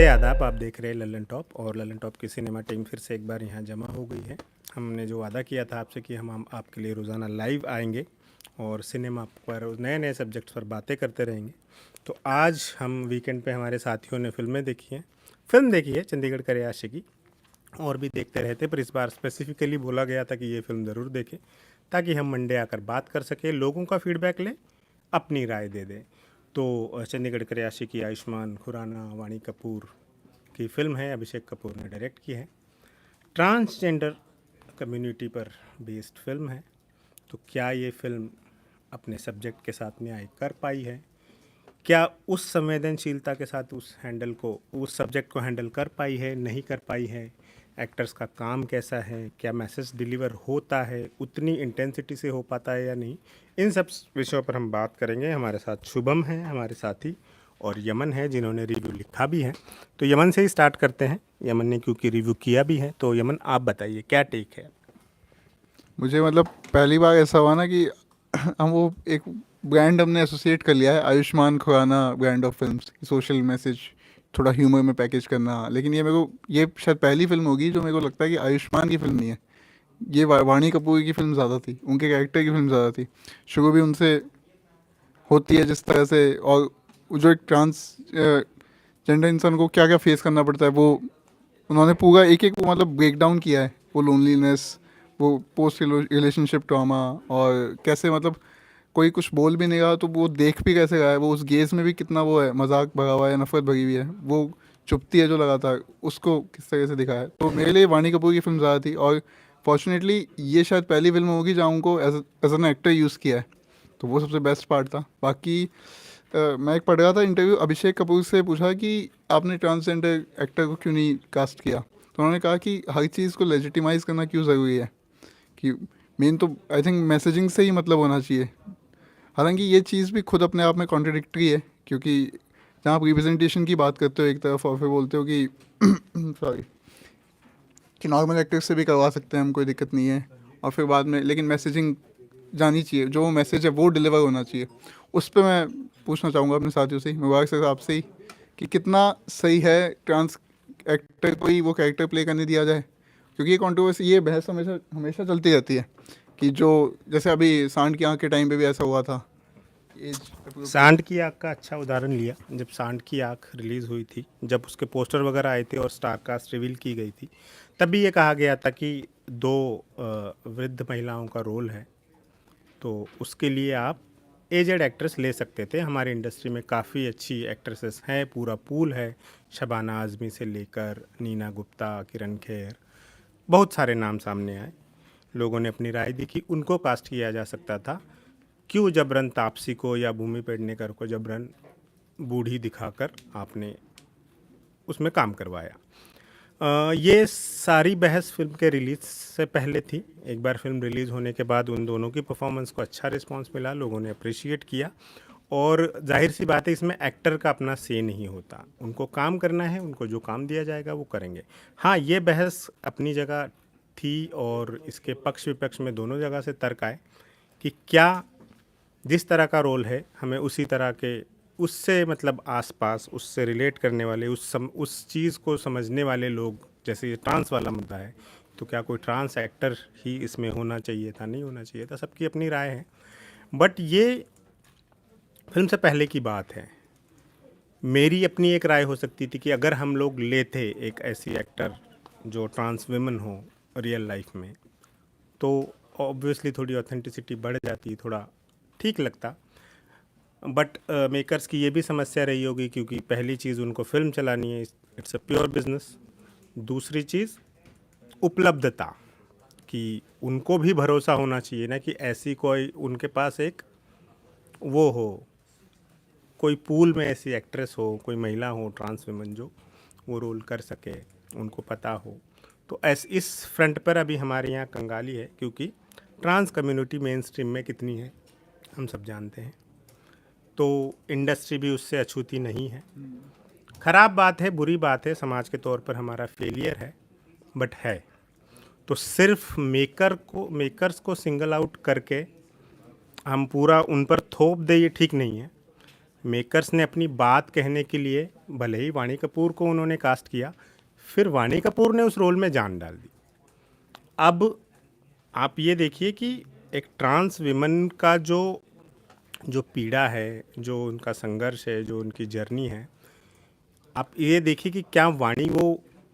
नमस्ते आदाब। आप देख रहे हैं ललन टॉप और ललन टॉप की सिनेमा टीम फिर से एक बार यहाँ जमा हो गई है। हमने जो वादा किया था आपसे कि हम आपके लिए रोज़ाना लाइव आएंगे और सिनेमा पर नए नए सब्जेक्ट्स पर बातें करते रहेंगे। तो आज हम वीकेंड पे हमारे साथियों ने फिल्म देखी है चंडीगढ़ करे आशिकी, और भी देखते रहते, पर इस बार स्पेसिफिकली बोला गया था कि ये फिल्म ज़रूर देखें ताकि हम मंडे आकर बात कर सकें, लोगों का फीडबैक लें, अपनी राय दे दें। तो चंडीगढ़ करे आशिकी आयुष्मान खुराना वाणी कपूर की फिल्म है, अभिषेक कपूर ने डायरेक्ट की है। ट्रांसजेंडर कम्युनिटी पर बेस्ड फिल्म है। तो क्या ये फिल्म अपने सब्जेक्ट के साथ न्याय कर पाई है? क्या उस संवेदनशीलता के साथ उस सब्जेक्ट को हैंडल कर पाई है, नहीं कर पाई है? एक्टर्स का काम कैसा है? क्या मैसेज डिलीवर होता है, उतनी इंटेंसिटी से हो पाता है या नहीं? इन सब विषयों पर हम बात करेंगे। हमारे साथ शुभम है हमारे साथी, और यमन है जिन्होंने रिव्यू लिखा भी है। तो यमन से ही स्टार्ट करते हैं। यमन ने क्योंकि रिव्यू किया भी है, तो यमन आप बताइए क्या टेक है? मुझे मतलब पहली बार ऐसा हुआ ना कि हम वो एक ब्रांड हमने एसोसिएट कर लिया है, Ayushmann Khurrana brand of films, social message थोड़ा ह्यूमर में पैकेज करना। लेकिन ये शायद पहली फिल्म होगी जो मेरे को लगता है कि आयुष्मान की फिल्म नहीं है। ये वाणी कपूर की फिल्म ज़्यादा थी, उनके कैरेक्टर की फिल्म ज़्यादा थी। शुरू भी उनसे होती है जिस तरह से, और जो एक ट्रांस जेंडर इंसान को क्या क्या फेस करना पड़ता है, वो उन्होंने पूरा एक एक वो मतलब ब्रेक डाउन किया है। वो लोनलीनेस, वो पोस्ट रिलेशनशिप ट्रॉमा, और कैसे मतलब कोई कुछ बोल भी नहीं रहा तो वो देख भी कैसे रहा है, वो उस गेज में भी कितना वो है, मजाक भरा हुआ है, नफरत भरी हुई है, वो चुपती है जो लगातार, उसको किस तरह से दिखाया है। तो मेरे लिए वाणी कपूर की फिल्म ज़्यादा थी, और फॉर्चुनेटली ये शायद पहली फिल्म होगी जहाँ उनको एज एन एक्टर यूज़ किया है, तो वो सबसे बेस्ट पार्ट था। बाकी मैं एक पढ़ रहा था इंटरव्यू, अभिषेक कपूर से पूछा कि आपने ट्रांसजेंडर एक्टर को क्यों नहीं कास्ट किया, तो उन्होंने कहा कि हर चीज़ को लेजिटिमाइज करना क्यों ज़रूरी है, कि मेन तो आई थिंक मैसेजिंग से ही मतलब होना चाहिए। हालांकि ये चीज़ भी खुद अपने आप में कॉन्ट्रडिक्टरी है, क्योंकि जहाँ आप रिप्रेजेंटेशन की बात करते हो एक तरफ, और फिर बोलते हो कि सॉरी, कि नॉर्मल एक्टर्स से भी करवा सकते हैं हम, कोई दिक्कत नहीं है, और फिर बाद में लेकिन मैसेजिंग जानी चाहिए, जो मैसेज है वो डिलीवर होना चाहिए। उस पर मैं पूछना चाहूँगा अपने साथियों से ही, मुबारक से आपसे ही, कि कितना सही है ट्रांस एक्टर को ही वो कैरेक्टर प्ले करने दिया जाए, क्योंकि ये कंट्रोवर्सी, ये बहस हमेशा हमेशा चलती रहती है कि जो जैसे अभी सांड की आँख के टाइम पे भी ऐसा हुआ था। एज सांड की आँख का अच्छा उदाहरण लिया। जब सांड की आँख रिलीज़ हुई थी, जब उसके पोस्टर वगैरह आए थे और स्टार कास्ट रिवील की गई थी, तब भी ये कहा गया था कि दो वृद्ध महिलाओं का रोल है, तो उसके लिए आप एजेड एक्ट्रेस ले सकते थे। हमारी इंडस्ट्री में काफ़ी अच्छी एक्ट्रेसेस हैं, पूरा पूल है। शबाना आज़मी से लेकर नीना गुप्ता, किरण खेर, बहुत सारे नाम सामने आए। लोगों ने अपनी राय दी कि उनको कास्ट किया जा सकता था। क्यों जबरन तापसी को या भूमि पेडनेकर को जबरन बूढ़ी दिखाकर आपने उसमें काम करवाया? ये सारी बहस फिल्म के रिलीज से पहले थी। एक बार फिल्म रिलीज़ होने के बाद उन दोनों की परफॉर्मेंस को अच्छा रिस्पांस मिला, लोगों ने अप्रिशिएट किया, और जाहिर सी बात है इसमें एक्टर का अपना से नहीं होता। उनको काम करना है, उनको जो काम दिया जाएगा वो करेंगे। हाँ, ये बहस अपनी जगह थी, और इसके पक्ष विपक्ष में दोनों जगह से तर्क आए कि क्या जिस तरह का रोल है हमें उसी तरह के, उससे मतलब आसपास उससे रिलेट करने वाले, उस चीज़ को समझने वाले लोग, जैसे ये ट्रांस वाला मुद्दा है, तो क्या कोई ट्रांस एक्टर ही इसमें होना चाहिए था, नहीं होना चाहिए था? सबकी अपनी राय है। बट ये फिल्म से पहले की बात है। मेरी अपनी एक राय हो सकती थी कि अगर हम लोग लेते एक ऐसी एक्टर जो ट्रांस वुमेन हो रियल लाइफ में, तो ऑब्वियसली थोड़ी ऑथेंटिसिटी बढ़ जाती, थोड़ा ठीक लगता। बट मेकर्स की ये भी समस्या रही होगी, क्योंकि पहली चीज़ उनको फिल्म चलानी है, इट्स अ प्योर बिजनेस। दूसरी चीज़ उपलब्धता, कि उनको भी भरोसा होना चाहिए ना कि ऐसी कोई उनके पास एक वो हो, कोई पूल में ऐसी एक्ट्रेस हो, कोई महिला हो ट्रांस वुमेन जो वो रोल कर सके, उनको पता हो। तो इस फ्रंट पर अभी हमारे यहाँ कंगाली है, क्योंकि ट्रांस कम्युनिटी मेन स्ट्रीम में कितनी है हम सब जानते हैं। तो इंडस्ट्री भी उससे अछूती नहीं है। ख़राब बात है, बुरी बात है, समाज के तौर पर हमारा फेलियर है, बट है। तो सिर्फ मेकर्स को सिंगल आउट करके हम पूरा उन पर थोप दे, ये ठीक नहीं है। मेकर्स ने अपनी बात कहने के लिए भले ही वाणी कपूर को उन्होंने कास्ट किया, फिर वाणी कपूर ने उस रोल में जान डाल दी। अब आप ये देखिए कि एक ट्रांस विमन का जो जो पीड़ा है, जो उनका संघर्ष है, जो उनकी जर्नी है, आप ये देखिए कि क्या वाणी वो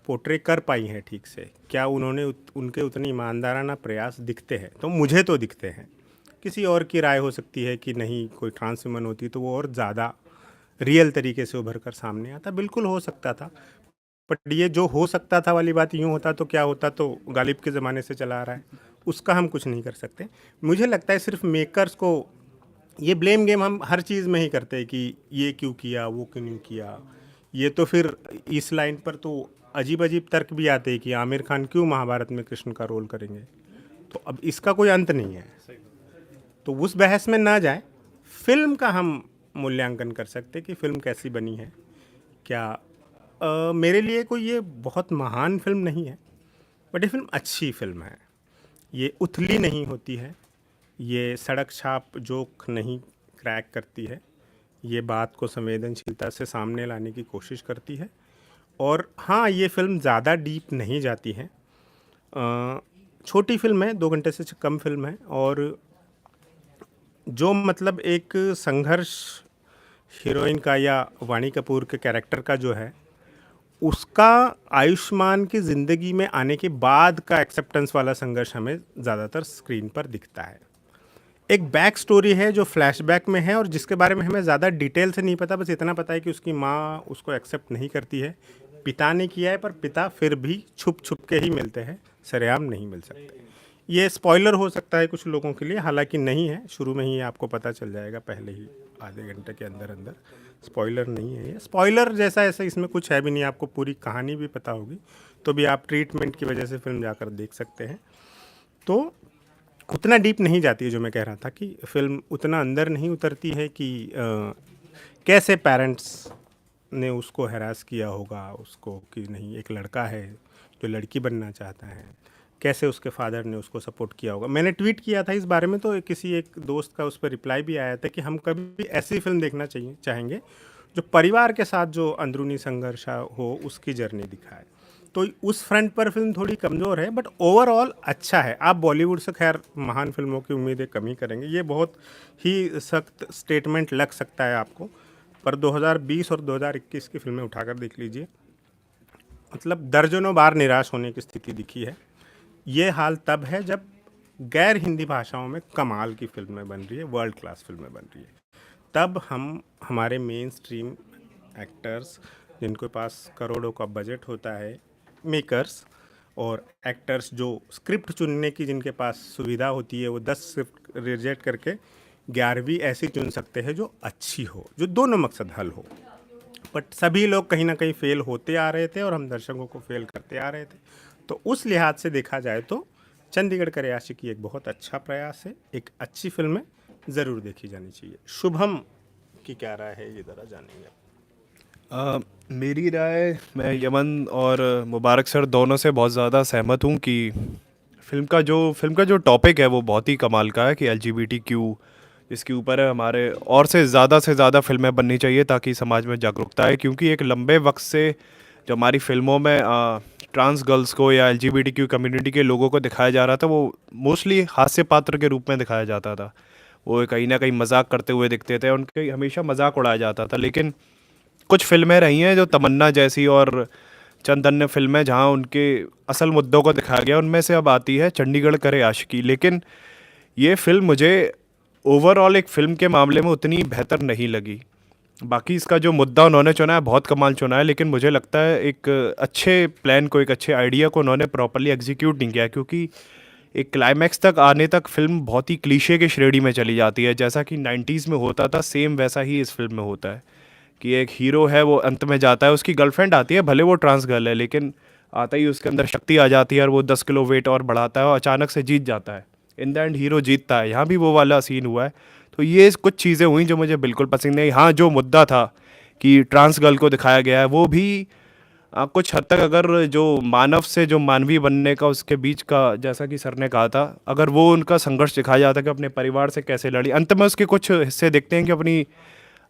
पोर्ट्रे कर पाई हैं ठीक से, क्या उन्होंने उनके उतने ईमानदाराना प्रयास दिखते हैं? तो मुझे तो दिखते हैं। किसी और की राय हो सकती है कि नहीं, कोई ट्रांस वुमन होती तो वो और ज़्यादा रियल तरीके से उभर कर सामने आता, बिल्कुल हो सकता था। बट ये जो हो सकता था वाली बात यूँ होता तो क्या होता, तो गालिब के ज़माने से चला आ रहा है, उसका हम कुछ नहीं कर सकते। मुझे लगता है सिर्फ मेकर्स को ये ब्लेम गेम हम हर चीज़ में ही करते हैं कि ये क्यों किया, वो क्यों नहीं किया। ये तो फिर इस लाइन पर तो अजीब अजीब तर्क भी आते हैं कि आमिर खान क्यों महाभारत में कृष्ण का रोल करेंगे। तो अब इसका कोई अंत नहीं है, तो उस बहस में ना जाए। फिल्म का हम मूल्यांकन कर सकते कि फिल्म कैसी बनी है। क्या मेरे लिए कोई ये बहुत महान फिल्म नहीं है, बट ये फिल्म अच्छी फिल्म है। ये उथली नहीं होती है, ये सड़क छाप जोक नहीं क्रैक करती है, ये बात को संवेदनशीलता से सामने लाने की कोशिश करती है। और हाँ, ये फिल्म ज़्यादा डीप नहीं जाती है, छोटी फिल्म है, 2 घंटे से कम फिल्म है। और जो मतलब एक संघर्ष हीरोइन का या वाणी कपूर के कैरेक्टर का जो है, उसका आयुष्मान की ज़िंदगी में आने के बाद का एक्सेप्टेंस वाला संघर्ष हमें ज़्यादातर स्क्रीन पर दिखता है। एक बैक स्टोरी है जो फ्लैशबैक में है और जिसके बारे में हमें ज़्यादा डिटेल से नहीं पता, बस इतना पता है कि उसकी माँ उसको एक्सेप्ट नहीं करती है। पिता ने किया है, पर पिता फिर भी छुप छुप के ही मिलते हैं, सरेआम नहीं मिल सकते। ये स्पॉइलर हो सकता है कुछ लोगों के लिए, हालांकि नहीं है, शुरू में ही आपको पता चल जाएगा, पहले ही आधे घंटे के अंदर अंदर। स्पॉइलर नहीं है ये, स्पॉइलर जैसा ऐसा इसमें कुछ है भी नहीं, आपको पूरी कहानी भी पता होगी तो भी आप ट्रीटमेंट की वजह से फिल्म जाकर देख सकते हैं। तो उतना डीप नहीं जाती है, जो मैं कह रहा था कि फिल्म उतना अंदर नहीं उतरती है कि कैसे पेरेंट्स ने उसको हैरास किया होगा उसको, कि नहीं एक लड़का है जो लड़की बनना चाहता है, कैसे उसके फादर ने उसको सपोर्ट किया होगा। मैंने ट्वीट किया था इस बारे में, तो किसी एक दोस्त का उस पर रिप्लाई भी आया था कि हम कभी ऐसी फिल्म देखना चाहेंगे जो परिवार के साथ जो अंदरूनी संघर्ष हो उसकी जर्नी दिखाए। तो उस फ्रंट पर फिल्म थोड़ी कमज़ोर है, बट ओवरऑल अच्छा है। आप बॉलीवुड से खैर महान फिल्मों की उम्मीदें कम ही करेंगे, ये बहुत ही सख्त स्टेटमेंट लग सकता है आपको, पर 2020 और 2021 की फिल्में उठाकर देख लीजिए, मतलब दर्जनों बार निराश होने की स्थिति दिखी है। ये हाल तब है जब गैर हिंदी भाषाओं में कमाल की फिल्में बन रही है, वर्ल्ड क्लास फिल्में बन रही है, तब हम हमारे मेन स्ट्रीम एक्टर्स जिनके पास करोड़ों का बजट होता है, मेकर्स और एक्टर्स जो स्क्रिप्ट चुनने की जिनके पास सुविधा होती है, वो 10 स्क्रिप्ट रिजेक्ट करके 11वीं ऐसी चुन सकते हैं जो अच्छी हो, जो दोनों मकसद हल हो। बट सभी लोग कहीं ना कहीं फेल होते आ रहे थे और हम दर्शकों को फेल करते आ रहे थे। तो उस लिहाज से देखा जाए तो चंडीगढ़ का आशिकी एक बहुत अच्छा प्रयास है, एक अच्छी फिल्म है, ज़रूर देखी जानी चाहिए। शुभम की क्या राय है, ये ज़रा जानेंगे। मेरी राय, मैं यमन और मुबारक सर दोनों से बहुत ज़्यादा सहमत हूँ कि फिल्म का जो टॉपिक है वो बहुत ही कमाल का है कि LGBTQ, इसके ऊपर है हमारे और से ज़्यादा फिल्में बननी चाहिए ताकि समाज में जागरूकता है। क्योंकि एक लंबे वक्त से जो हमारी फिल्मों में ट्रांस गर्ल्स को या LGBTQ कम्युनिटी के लोगों को दिखाया जा रहा था, वो मोस्टली हास्य पात्र के रूप में दिखाया जाता था। वो कहीं ना कहीं मजाक करते हुए दिखते थे, उनके हमेशा मजाक उड़ाया जाता था। लेकिन कुछ फिल्में रही हैं जो तमन्ना जैसी और चंद अन्य फिल्में जहाँ उनके असल मुद्दों को दिखाया गया, उनमें से अब आती है चंडीगढ़ करे आशिकी। लेकिन ये फिल्म मुझे ओवरऑल एक फ़िल्म के मामले में उतनी बेहतर नहीं लगी। बाकी इसका जो मुद्दा उन्होंने चुना है बहुत कमाल चुना है, लेकिन मुझे लगता है एक अच्छे प्लान को, एक अच्छे आइडिया को उन्होंने प्रॉपरली एग्जीक्यूट नहीं किया। क्योंकि एक क्लाइमैक्स तक आने तक फिल्म बहुत ही क्लीशे की श्रेणी में चली जाती है, जैसा कि 90s में होता था, सेम वैसा ही इस फिल्म में होता है कि एक हीरो है, वो अंत में जाता है, उसकी गर्लफ्रेंड आती है, भले वो ट्रांस गर्ल है, लेकिन आता ही उसके अंदर शक्ति आ जाती है और वो 10 किलो वेट और बढ़ाता है और अचानक से जीत जाता है। इन द एंड हीरो जीतता है। यहाँ भी वो वाला सीन हुआ है। तो ये कुछ चीज़ें हुई जो मुझे बिल्कुल पसंद नहीं। हाँ, जो मुद्दा था कि ट्रांस गर्ल को दिखाया गया है, वो भी कुछ हद तक अगर जो मानव से जो मानवीय बनने का उसके बीच का, जैसा कि सर ने कहा था, अगर वो उनका संघर्ष दिखाया जाता कि अपने परिवार से कैसे लड़ी। अंत में उसके कुछ हिस्से देखते हैं कि अपनी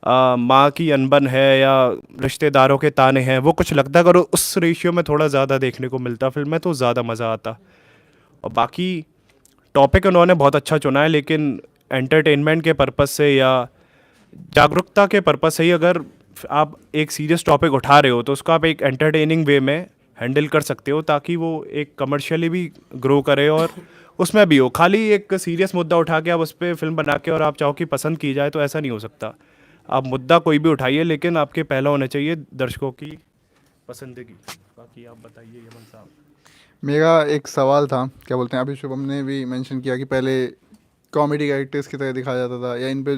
माँ की अनबन है या रिश्तेदारों के ताने हैं, वो कुछ लगता अगर उस रेशियो में थोड़ा ज़्यादा देखने को मिलता फिल्म में तो ज़्यादा मज़ा आता। और बाकी टॉपिक उन्होंने बहुत अच्छा चुना है, लेकिन एंटरटेनमेंट के पर्पस से या जागरूकता के पर्पस से ही अगर आप एक सीरियस टॉपिक उठा रहे हो तो उसको आप एक एंटरटेनिंग वे में हैंडल कर सकते हो, ताकि वो एक कमर्शियली भी ग्रो करे और उसमें भी हो। खाली एक सीरियस मुद्दा उठा के आप उस पर फिल्म बना के और आप चाहो कि पसंद की जाए, तो ऐसा नहीं हो सकता। आप मुद्दा कोई भी उठाइए, लेकिन आपके पहला होना चाहिए दर्शकों की पसंदगी। बाकी आप बताइए यमन साहब। मेरा एक सवाल था, क्या बोलते हैं, अभी शुभम ने भी मेंशन किया कि पहले कॉमेडी कैरेक्टर्स की तरह दिखाया जाता था, या इन पे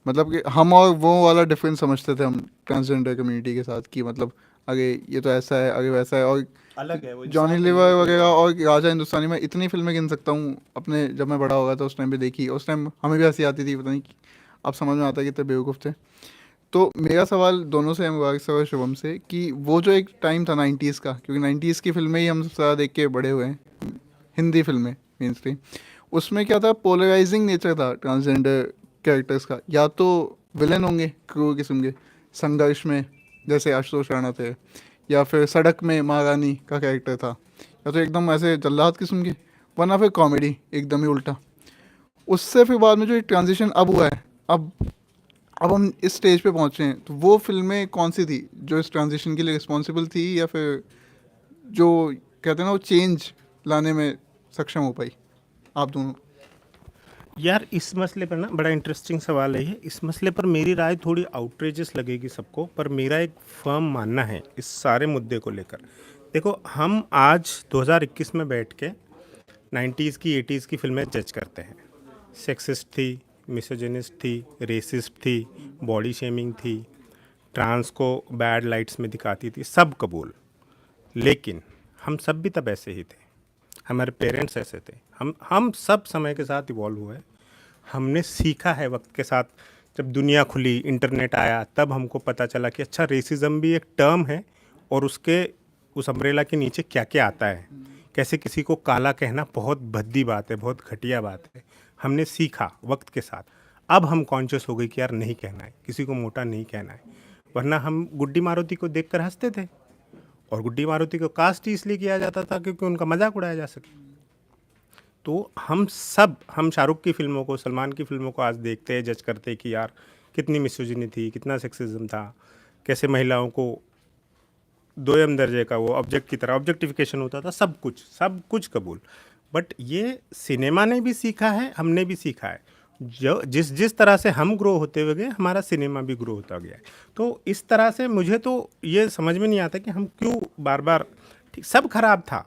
मतलब कि हम और वो वाला डिफरेंस समझते थे हम ट्रांसजेंडर कम्युनिटी के साथ, कि मतलब अरे ये तो ऐसा है, अरे वैसा है। और अलग है वो जॉनी इंसान लीवर नहीं है। वगैरह और राजा हिंदुस्तानी में इतनी फिल्में गिन सकता हूँ अपने, जब मैं बड़ा हो गया था उस टाइम पे देखी, उस टाइम हमें भी हंसी आती थी, पता नहीं अब समझ में आता है कितने बेवकूफ़ थे। तो मेरा सवाल दोनों से है, मुबारक सर और शुभम से, कि वो जो एक टाइम था 90s का, क्योंकि 90s की फिल्में ही हम सबसे ज़्यादा देख के बड़े हुए हैं, हिंदी फिल्में मेन स्ट्रीम, उसमें क्या था, पोलराइजिंग नेचर था ट्रांसजेंडर कैरेक्टर्स का। या तो विलन होंगे क्रूर किस्म के संघर्ष में, जैसे आशुतोष राणा थे, या फिर सड़क में महारानी का कैरेक्टर था, या तो एकदम ऐसे जल्लाद किस्म के, वरना फिर कॉमेडी एकदम ही उल्टा। उससे फिर बाद में जो ट्रांजिशन अब हुआ है, अब हम इस स्टेज पे पहुंचे हैं, तो वो फिल्में कौन सी थी जो इस ट्रांजिशन के लिए रिस्पॉन्सिबल थी, या फिर जो कहते हैं ना वो चेंज लाने में सक्षम हो पाई? आप दोनों। यार इस मसले पर ना बड़ा इंटरेस्टिंग सवाल है ये। इस मसले पर मेरी राय थोड़ी आउटरेजियस लगेगी सबको, पर मेरा एक फर्म मानना है इस सारे मुद्दे को लेकर। देखो, हम आज 2021 में बैठ के 90s की 80s की फिल्में जज करते हैं। सेक्सिस्ट थी, मिसोजिनिस्ट थी, रेसिस्ट थी, बॉडी शेमिंग थी, ट्रांस को बैड लाइट्स में दिखाती थी, सब कबूल। लेकिन हम सब भी तब ऐसे ही थे, हमारे पेरेंट्स ऐसे थे, हम सब समय के साथ इवॉल्व हुए। हमने सीखा है वक्त के साथ। जब दुनिया खुली, इंटरनेट आया, तब हमको पता चला कि अच्छा, रेसिज्म भी एक टर्म है और उसके उस अम्ब्रेला के नीचे क्या क्या आता है। कैसे किसी को काला कहना बहुत भद्दी बात है, बहुत घटिया बात है। हमने सीखा वक्त के साथ। अब हम कॉन्शियस हो गए कि यार नहीं कहना है, किसी को मोटा नहीं कहना है। वरना हम गुड्डी मारुति को देखकर हंसते थे, और गुड्डी मारुति को कास्ट ही इसलिए किया जाता था क्योंकि उनका मजाक उड़ाया जा सके। तो हम शाहरुख की फिल्मों को, सलमान की फिल्मों को आज देखते हैं, जज करते हैं कि यार कितनी मिसोजिनी थी, कितना सेक्सिज्म था, कैसे महिलाओं को दोयम दर्जे का वो ऑब्जेक्ट की तरह ऑब्जेक्टिफिकेशन होता था। सब कुछ कबूल। बट ये सिनेमा ने भी सीखा है, हमने भी सीखा है। जो जिस तरह से हम ग्रो होते हुए गए, हमारा सिनेमा भी ग्रो होता गया है। तो इस तरह से मुझे तो ये समझ में नहीं आता कि हम क्यों बार बार, ठीक सब खराब था,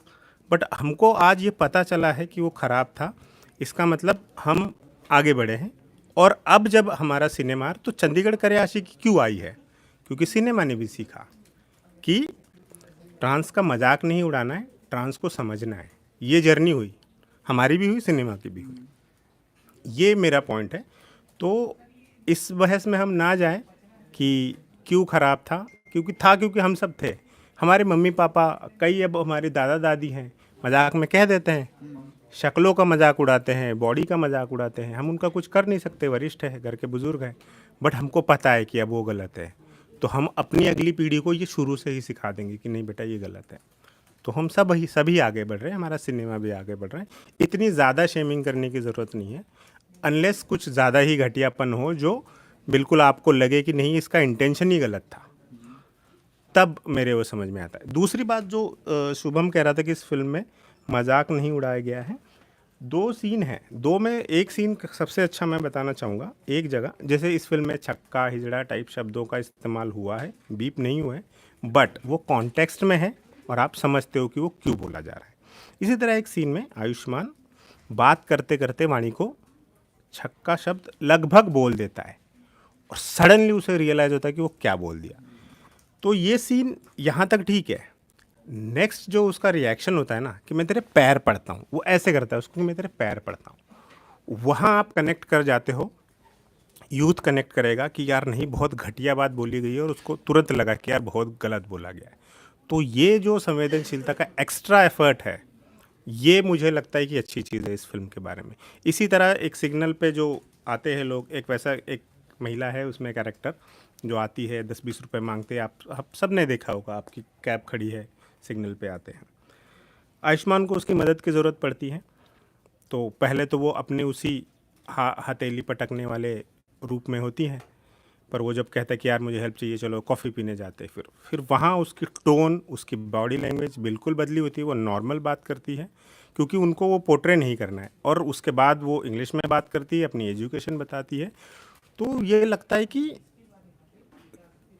बट हमको आज ये पता चला है कि वो ख़राब था। इसका मतलब हम आगे बढ़े हैं। और अब जब हमारा सिनेमा, तो चंडीगढ़ करे आशिकी क्यों आई है? क्योंकि सिनेमा ने भी सीखा कि ट्रांस का मजाक नहीं उड़ाना है, ट्रांस को समझना है। ये जर्नी हुई, हमारी भी हुई, सिनेमा की भी हुई। ये मेरा पॉइंट है। तो इस बहस में हम ना जाएं कि क्यों ख़राब था, क्योंकि हम सब थे। हमारे मम्मी पापा, कई अब हमारे दादा दादी हैं, मजाक में कह देते हैं, शक्लों का मजाक उड़ाते हैं, बॉडी का मजाक उड़ाते हैं। हम उनका कुछ कर नहीं सकते, वरिष्ठ है, घर के बुजुर्ग हैं। बट हमको पता है कि अब वो गलत है, तो हम अपनी अगली पीढ़ी को ये शुरू से ही सिखा देंगे कि नहीं बेटा ये गलत है। तो हम सभी आगे बढ़ रहे हैं, हमारा सिनेमा भी आगे बढ़ रहा है। इतनी ज़्यादा शेमिंग करने की ज़रूरत नहीं है, अनलेस कुछ ज़्यादा ही घटियापन हो जो बिल्कुल आपको लगे कि नहीं इसका इंटेंशन ही गलत था, तब मेरे वो समझ में आता है। दूसरी बात जो शुभम कह रहा था कि इस फिल्म में मजाक नहीं उड़ाया गया है, 2 सीन हैं। 2 में एक सीन सबसे अच्छा मैं बताना चाहूँगा। एक जगह जैसे इस फिल्म में छक्का हिजड़ा टाइप शब्दों का इस्तेमाल हुआ है, बीप नहीं हुआ है, बट वो कॉन्टेक्स्ट में है और आप समझते हो कि वो क्यों बोला जा रहा है। इसी तरह एक सीन में आयुष्मान बात करते करते वाणी को छक्का शब्द लगभग बोल देता है और सडनली उसे रियलाइज़ होता है कि वो क्या बोल दिया। तो ये सीन यहाँ तक ठीक है। नेक्स्ट जो उसका रिएक्शन होता है ना कि मैं तेरे पैर पड़ता हूँ, वो ऐसे करता है उसको कि मैं तेरे पैर पड़ता हूँ, वहाँ आप कनेक्ट कर जाते हो। यूथ कनेक्ट करेगा कि यार नहीं, बहुत घटिया बात बोली गई है, और उसको तुरंत लगा कि यार बहुत गलत बोला गया है। तो ये जो संवेदनशीलता का एक्स्ट्रा एफर्ट है, ये मुझे लगता है कि अच्छी चीज़ है इस फिल्म के बारे में। इसी तरह एक सिग्नल पे जो आते हैं लोग, एक वैसा एक महिला है उसमें कैरेक्टर जो आती है 10-20 रुपए मांगते हैं, आप सब ने देखा होगा, आपकी कैब खड़ी है सिग्नल पे आते हैं। आयुष्मान को उसकी मदद की ज़रूरत पड़ती है, तो पहले तो वो अपने उसी हथेली पटकने वाले रूप में होती हैं, पर वो जब कहता है कि यार मुझे हेल्प चाहिए, चलो कॉफ़ी पीने जाते हैं, फिर वहाँ उसकी टोन, उसकी बॉडी लैंग्वेज बिल्कुल बदली होती है, वो नॉर्मल बात करती है क्योंकि उनको वो पोर्ट्रे नहीं करना है, और उसके बाद वो इंग्लिश में बात करती है, अपनी एजुकेशन बताती है। तो ये लगता है कि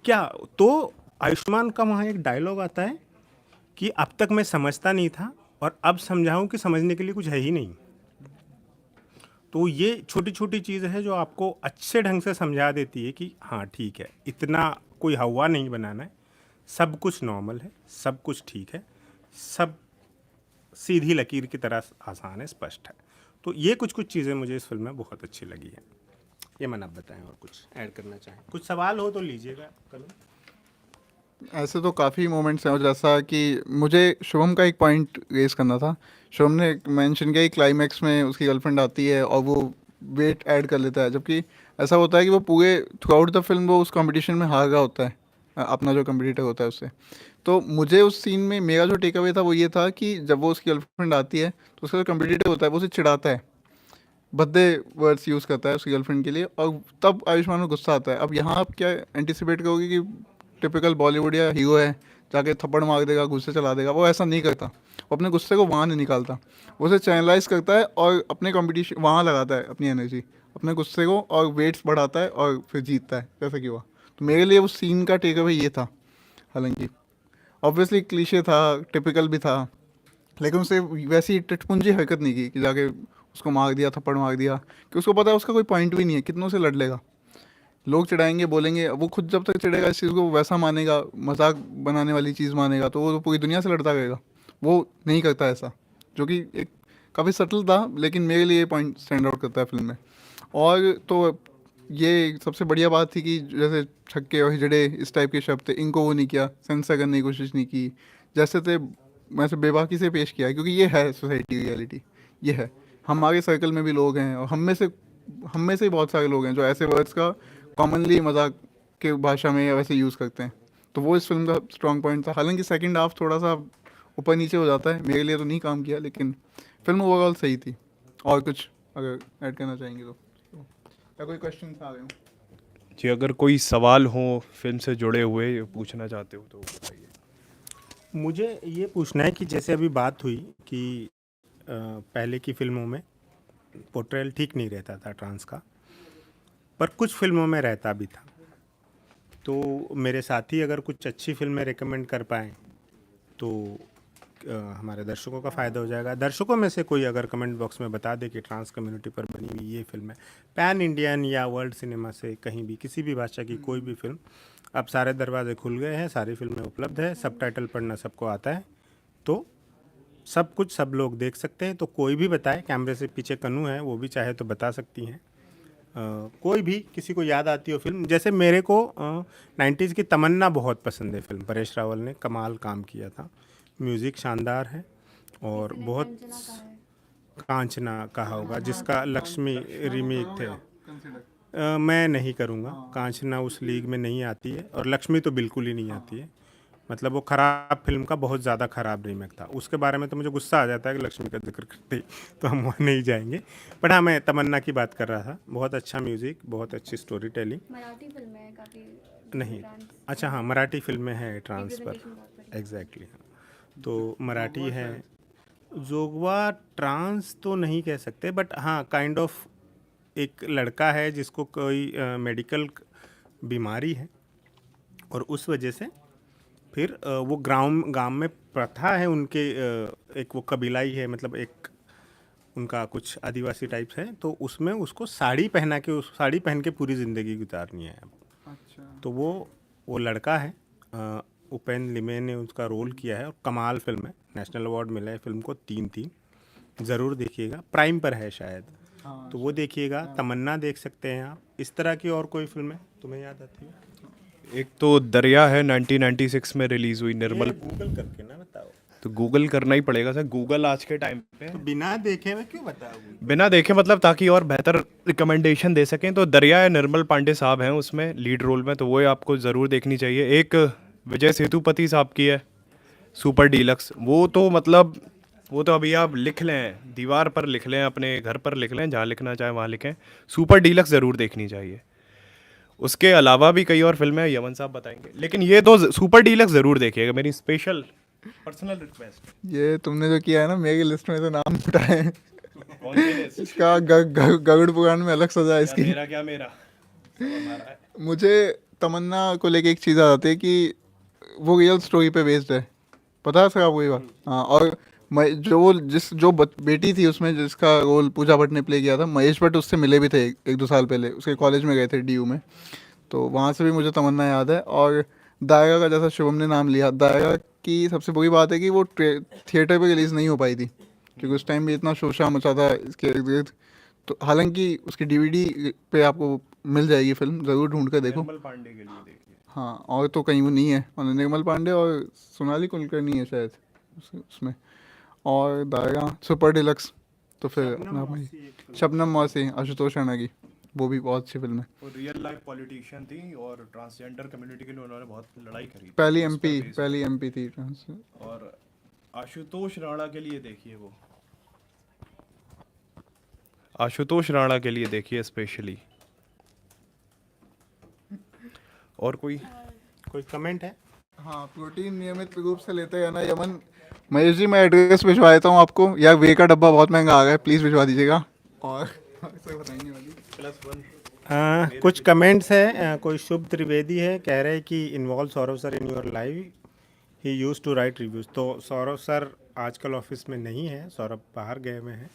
क्या, तो आयुष्मान का वहाँ एक डायलॉग आता है कि अब तक मैं समझता नहीं था और अब समझाऊं कि समझने के लिए कुछ है ही नहीं। तो ये छोटी छोटी चीज़ है जो आपको अच्छे ढंग से समझा देती है कि हाँ ठीक है, इतना कोई हवा नहीं बनाना है, सब कुछ नॉर्मल है, सब कुछ ठीक है, सब सीधी लकीर की तरह आसान है, स्पष्ट है। तो ये कुछ कुछ चीज़ें मुझे इस फिल्म में बहुत अच्छी लगी है। ये मन आप बताएं और कुछ ऐड करना चाहें, कुछ सवाल हो तो लीजिएगा कल। ऐसे तो काफ़ी मोमेंट्स हैं, और जैसा कि मुझे शुभम का एक पॉइंट रेज करना था। शुभम ने मेंशन किया कि क्लाइमैक्स में उसकी गर्लफ्रेंड आती है और वो वेट ऐड कर लेता है, जबकि ऐसा होता है कि वो पूरे थ्रू आउट द फिल्म वो उस कंपटीशन में हार रहा होता है, अपना जो कंपटीटर होता है उससे। तो मुझे उस सीन में मेरा जो टेक अवे था वो ये था कि जब वो उसकी गर्लफ्रेंड आती है तो उसका जो कंपटीटर होता है वो उसे चिढ़ाता है, भद्दे वर्ड्स यूज़ करता है उसकी गर्लफ्रेंड के लिए, और तब आयुष्मान को गुस्सा आता है। अब यहाँ आप क्या एंटिसिपेट करोगे कि टिपिकल बॉलीवुड या हीरो है जाके थप्पड़ मार देगा, गुस्से चला देगा? वो ऐसा नहीं करता, वो अपने गुस्से को वहाँ नहीं निकालता, वो उसे चैनलाइज करता है और अपने कंपटीशन वहाँ लगाता है, अपनी एनर्जी अपने गुस्से को, और वेट्स बढ़ाता है और फिर जीतता है, जैसा कि हुआ। तो मेरे लिए उस सीन का टेक अवे ये था। हालांकि ऑब्वियसली क्लीशे था, टिपिकल भी था, लेकिन उसे वैसी टटपुंजी हरकत नहीं की कि जाके उसको मार दिया, थप्पड़ मार दिया, कि उसको पता है उसका कोई पॉइंट भी नहीं है, कितनों से लड़ लेगा, लोग चिढ़ाएंगे, बोलेंगे, वो खुद जब तक चिढ़ेगा इस चीज़ को, वो वैसा मानेगा, मजाक बनाने वाली चीज़ मानेगा, तो वो पूरी दुनिया से लड़ता रहेगा। वो नहीं करता ऐसा, जो कि एक काफ़ी सटल था, लेकिन मेरे लिए ये पॉइंट स्टैंड आउट करता है फिल्म में। और तो ये सबसे बढ़िया बात थी कि जैसे छक्के और हिजड़े इस टाइप के शब्द थे, इनको वो नहीं किया, सेंसर करने की कोशिश नहीं की, जैसे थे वैसे बेबाकी से पेश किया है, क्योंकि ये है सोसाइटी रियलिटी, ये है। हमारे सर्कल में भी लोग हैं, और हम में से बहुत सारे लोग हैं जो ऐसे वर्ड्स का कॉमनली मजाक के भाषा में वैसे यूज़ करते हैं। तो वो इस फिल्म का स्ट्रॉन्ग पॉइंट था। हालांकि सेकंड हाफ थोड़ा सा ऊपर नीचे हो जाता है, मेरे लिए तो नहीं काम किया, लेकिन फिल्म ओवरऑल सही थी। और कुछ अगर ऐड करना चाहेंगे तो या कोई क्वेश्चन आ रहे हो? जी, अगर कोई सवाल हो फिल्म से जुड़े हुए पूछना चाहते हो तो बताइए। मुझे ये पूछना है कि जैसे अभी बात हुई कि पहले की फिल्मों में पोर्ट्रेयल ठीक नहीं रहता था ट्रांस का, पर कुछ फिल्मों में रहता भी था। तो मेरे साथी अगर कुछ अच्छी फिल्में रिकमेंड कर पाएँ तो हमारे दर्शकों का फ़ायदा हो जाएगा। दर्शकों में से कोई अगर कमेंट बॉक्स में बता दे कि ट्रांस कम्युनिटी पर बनी हुई ये फिल्म है, पैन इंडियन या वर्ल्ड सिनेमा से कहीं भी किसी भी भाषा की कोई भी फिल्म, अब सारे दरवाजे खुल गए हैं, सारी फिल्में उपलब्ध है, सबटाइटल पढ़ना सबको आता है, तो सब कुछ सब लोग देख सकते हैं। तो कोई भी बताए, कैमरे से पीछे कन्नू है, वो भी चाहे तो बता सकती हैं। कोई भी किसी को याद आती हो फिल्म, जैसे मेरे को 90s की तमन्ना बहुत पसंद है फिल्म, परेश रावल ने कमाल काम किया था, म्यूज़िक शानदार है और बहुत। कांचना कहा होगा जिसका लक्ष्मी रीमेक थे। मैं नहीं करूँगा, कांचना उस लीग में नहीं आती है और लक्ष्मी तो बिल्कुल ही नहीं आती है। मतलब वो ख़राब फिल्म का बहुत ज़्यादा ख़राब रीमेक था, उसके बारे में तो मुझे गुस्सा आ जाता है कि लक्ष्मी का जिक्र करते ही, तो हम वहाँ नहीं जाएंगे। बट हाँ, मैं तमन्ना की बात कर रहा था, बहुत अच्छा म्यूज़िक, बहुत अच्छी स्टोरी टेलिंग। मराठी फिल्म है काफ़ी। नहीं, अच्छा हाँ, मराठी फिल्में हैं ट्रांसफ़र, एग्जैक्टली हाँ। तो मराठी है, जोगवा ट्रांस तो नहीं कह सकते, बट हाँ काइंड ऑफ एक लड़का है जिसको कोई मेडिकल बीमारी है और उस वजह से फिर वो गांव में प्रथा है उनके, एक वो कबीलाई है, मतलब एक उनका कुछ आदिवासी टाइप्स है, तो उसमें उसको साड़ी पहना के, उस साड़ी पहन के पूरी ज़िंदगी गुजारनी है। अच्छा। तो वो लड़का है, उपेंद्र लिमे ने उसका रोल किया है और कमाल फिल्म है, नेशनल अवार्ड मिला है फिल्म को 3 ज़रूर देखिएगा, प्राइम पर है शायद, तो वो देखिएगा। तमन्ना देख सकते हैं आप। इस तरह की और कोई फिल्में तुम्हें याद आती है? एक तो दरिया है, 1996 में रिलीज़ हुई, निर्मल। गूगल करके ना बताओ। तो गूगल करना ही पड़ेगा सर। गूगल आज के टाइम पे तो बिना देखे मैं क्यों बताऊँ? बिना देखे मतलब ताकि और बेहतर रिकमेंडेशन दे सकें। तो दरिया निर्मल पांडे साहब हैं उसमें लीड रोल में, तो वो आपको ज़रूर देखनी चाहिए। एक विजय सेतुपति साहब की है सुपर डीलक्स, वो तो मतलब वो तो अभी आप लिख लें, दीवार पर लिख लें, अपने घर पर लिख लें, जहाँ लिखना चाहे वहाँ लिखें, सुपर डीलक्स ज़रूर देखनी चाहिए। उसके अलावा भी कई और फिल्में यमन साहब बताएंगे, लेकिन ये तो सुपर डीलक्स ज़रूर देखिएगा, मेरी स्पेशल पर्सनल रिक्वेस्ट। ये तुमने जो किया है ना, मेरी लिस्ट में तो नाम उठा है। कौन सी list? इसका गरुड़ पुराण में अलग सजा है इसकी। क्या मेरा सब हमारा है। मुझे तमन्ना को लेके एक चीज़ आ जाती है कि वो रियल स्टोरी पे बेस्ड है। पता है सर आपको ये बात? हाँ, और बेटी थी उसमें जिसका रोल पूजा भट्ट ने प्ले किया था, महेश भट्ट उससे मिले भी थे एक दो साल पहले, उसके कॉलेज में गए थे DU में, तो वहाँ से भी मुझे तमन्ना याद है। और दायरा का, जैसा शुभम ने नाम लिया, दायरा की सबसे बुरी बात है कि वो थिएटर पे रिलीज़ नहीं हो पाई थी, क्योंकि उस टाइम भी इतना शोशा मचा था इसके इर्द गिर्द। तो हालांकि उसकी DVD पे आपको मिल जाएगी फिल्म, ज़रूर ढूंढ कर देखो। निर्मल पांडे के लिए देखिए। हाँ, और तो कहीं वो नहीं है, और निर्मल पांडे और सोनाली कुलकर्णी है शायद उसमें। और दायरा, सुपर डिलक्स, तो फिर अपना अपना शबनम मौसी, आशुतोष राणा की, वो भी बहुत अच्छी फिल्म है। वो रियल लाइफ पॉलिटिशियन थी और ट्रांसजेंडर कम्युनिटी के लिए उन्होंने बहुत लड़ाई करी थी। पहली उस पर MP based पहली MP थी। और आशुतोष राणा के लिए देखिए, वो आशुतोष राणा के लिए देखिए स्पेशली। और कोई कोई कमेंट है? हाँ, प्रोटीन नियमित रूप से लेते हैं ना यमन? महेश जी, मैं एड्रेस भिजवा देता हूँ आपको, या वे का डब्बा बहुत महंगा आ गया है, प्लीज़ भिजवा दीजिएगा। और सर बताएंगे वाली कुछ कमेंट्स है। कोई शुभ त्रिवेदी है, कह रहे हैं कि involve Saurabh sir in your life, he used to write reviews. तो सौरभ सर आजकल ऑफिस में नहीं है, सौरभ बाहर गए हुए हैं,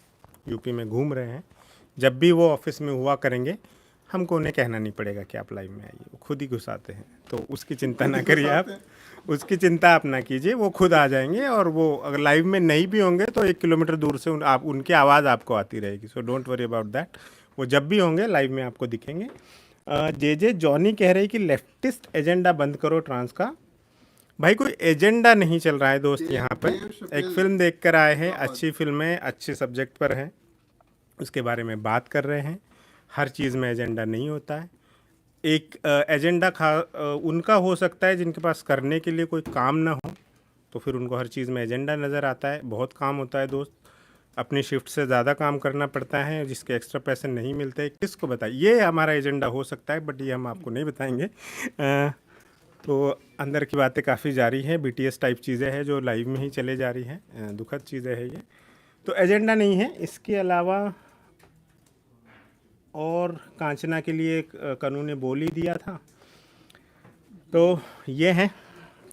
यूपी में घूम रहे हैं। जब भी वो ऑफिस में हुआ करेंगे, हमको उन्हें कहना नहीं पड़ेगा कि आप लाइव में आइए, वो खुद ही घुसाते हैं, तो उसकी चिंता ना करिए आप, उसकी चिंता आप ना कीजिए, वो खुद आ जाएंगे। और वो अगर लाइव में नहीं भी होंगे तो 1 किलोमीटर दूर से आप उनकी आवाज़ आपको आती रहेगी, so don't worry about that. वो जब भी होंगे लाइव में आपको दिखेंगे। जे जॉनी कह रहे हैं कि लेफ्टिस्ट एजेंडा बंद करो ट्रांस का। भाई कोई एजेंडा नहीं चल रहा है दोस्त, यहाँ पर एक फिल्म देख कर आए हैं, अच्छी फिल्म है, अच्छे सब्जेक्ट पर है, उसके बारे में बात कर रहे हैं। हर चीज़ में एजेंडा नहीं होता है। एक एजेंडा उनका हो सकता है जिनके पास करने के लिए कोई काम ना हो, तो फिर उनको हर चीज़ में एजेंडा नज़र आता है। बहुत काम होता है दोस्त, अपनी शिफ्ट से ज़्यादा काम करना पड़ता है, जिसके एक्स्ट्रा पैसे नहीं मिलते, किसको बताए? ये हमारा एजेंडा हो सकता है, बट ये हम आपको नहीं बताएंगे। तो अंदर की बातें काफ़ी जारी हैं, BTS टाइप चीज़ें हैं जो लाइव में ही चले जा रही हैं, दुखद चीज़ें हैं ये। तो एजेंडा नहीं है। इसके अलावा और कांचना के लिए कानून ने बोल ही दिया था, तो ये है।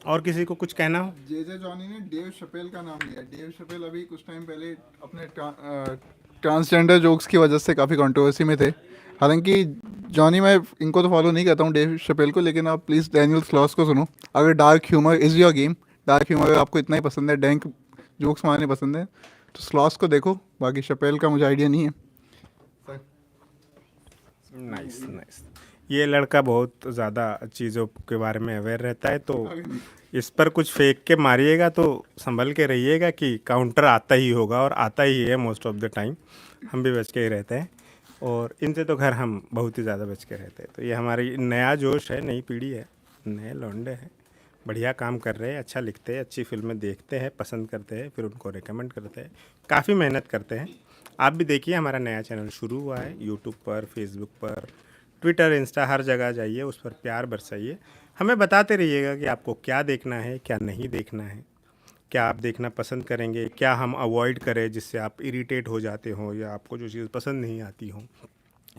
और किसी को कुछ कहना हो? जे जॉनी ने डेव शपेल का नाम लिया। डेव शपेल अभी कुछ टाइम पहले अपने ट्रांसजेंडर जोक्स की वजह से काफ़ी कंट्रोवर्सी में थे। हालांकि जॉनी, मैं इनको तो फॉलो नहीं करता हूँ डेव शपेल को, लेकिन आप प्लीज़ डैनियल स्लॉस को सुनो। अगर dark humour is your game, dark humour अगर आपको इतना ही पसंद है, डैंक जोक्स मारने पसंद है, तो स्लॉस को देखो। बाकी शपेल का मुझे आइडिया नहीं है। Nice nice. ये लड़का बहुत ज़्यादा चीज़ों के बारे में अवेयर रहता है, तो इस पर कुछ फेंक के मारिएगा तो संभल के रहिएगा कि काउंटर आता ही होगा, और आता ही है मोस्ट ऑफ द टाइम। हम भी बच के ही रहते हैं, और इनसे तो घर हम बहुत ही ज़्यादा बच के रहते हैं। तो ये हमारी नया जोश है, नई पीढ़ी है, नए लौंडे हैं, बढ़िया काम कर रहे हैं, अच्छा लिखते हैं, अच्छी फिल्में देखते हैं, पसंद करते हैं, फिर उनको रिकमेंड करते हैं, काफ़ी मेहनत करते हैं। आप भी देखिए, हमारा नया चैनल शुरू हुआ है, यूट्यूब पर, फेसबुक पर, ट्विटर, इंस्टा, हर जगह जाइए, उस पर प्यार बरसाइए। हमें बताते रहिएगा कि आपको क्या देखना है, क्या नहीं देखना है, क्या आप देखना पसंद करेंगे, क्या हम अवॉइड करें जिससे आप इरिटेट हो जाते हो, या आपको जो चीज़ पसंद नहीं आती हो,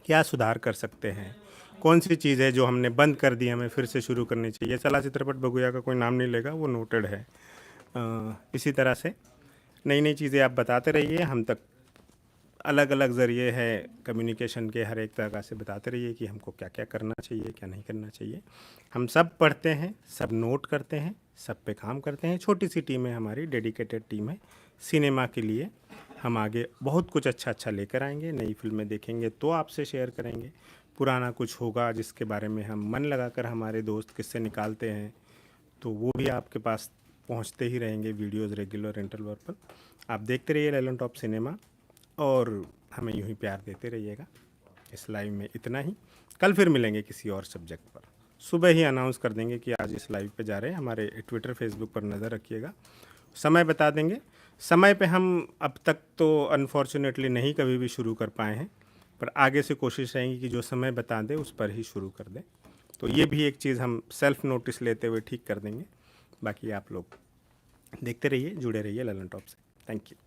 क्या सुधार कर सकते हैं, कौन सी चीज़ है जो हमने बंद कर दी, हमें फिर से शुरू करनी चाहिए। चला चित्रपट बगुया का कोई नाम नहीं लेगा, वो नोटेड है। इसी तरह से नई नई चीज़ें आप बताते रहिए, हम तक अलग अलग ज़रिए है कम्युनिकेशन के, हर एक तरह से बताते रहिए कि हमको क्या क्या करना चाहिए, क्या नहीं करना चाहिए। हम सब पढ़ते हैं, सब नोट करते हैं, सब पे काम करते हैं। छोटी सी टीम है हमारी, डेडिकेटेड टीम है सिनेमा के लिए। हम आगे बहुत कुछ अच्छा अच्छा लेकर आएंगे, नई फिल्में देखेंगे तो आपसे शेयर करेंगे, पुराना कुछ होगा जिसके बारे में हम मन लगाकर हमारे दोस्त किस्से निकालते हैं, तो वो भी आपके पास पहुंचते ही रहेंगे वीडियोस रेगुलर इंटरवल पर। आप देखते रहिए ललन टॉप सिनेमा और हमें यूं ही प्यार देते रहिएगा। इस लाइव में इतना ही, कल फिर मिलेंगे किसी और सब्जेक्ट पर। सुबह ही अनाउंस कर देंगे कि आज इस लाइव पे जा रहे हैं। हमारे ट्विटर फेसबुक पर नज़र रखिएगा, समय बता देंगे। समय पे हम अब तक तो अनफॉर्चुनेटली नहीं कभी भी शुरू कर पाए हैं, पर आगे से कोशिश रहेंगी कि जो समय बता दें उस पर ही शुरू कर दें। तो ये भी एक चीज़ हम सेल्फ नोटिस लेते हुए ठीक कर देंगे। बाकी आप लोग देखते रहिए, जुड़े रहिए ललन टॉप से। Thank you.